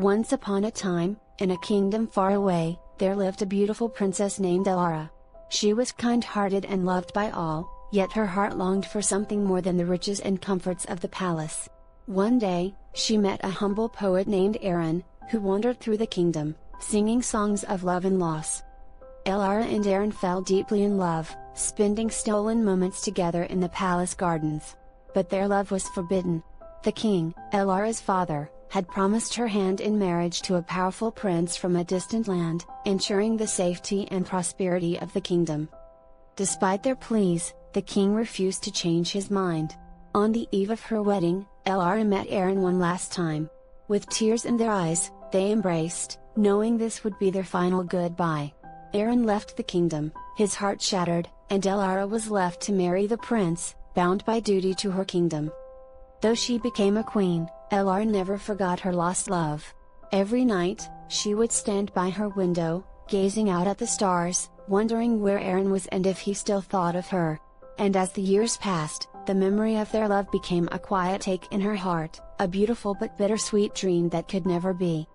Once upon a time, in a kingdom far away, there lived a beautiful princess named Elara. She was kind-hearted and loved by all, yet her heart longed for something more than the riches and comforts of the palace. One day, she met a humble poet named Aaron, who wandered through the kingdom, singing songs of love and loss. Elara and Aaron fell deeply in love, spending stolen moments together in the palace gardens. But their love was forbidden. The king, Elara's father, had promised her hand in marriage to a powerful prince from a distant land, ensuring the safety and prosperity of the kingdom. Despite their pleas, the king refused to change his mind. On the eve of her wedding, Elara met Aaron one last time. With tears in their eyes, they embraced, knowing this would be their final goodbye. Aaron left the kingdom, his heart shattered, and Elara was left to marry the prince, bound by duty to her kingdom. Though she became a queen, Elara never forgot her lost love. Every night, she would stand by her window, gazing out at the stars, wondering where Aaron was and if he still thought of her. And as the years passed, the memory of their love became a quiet ache in her heart, a beautiful but bittersweet dream that could never be.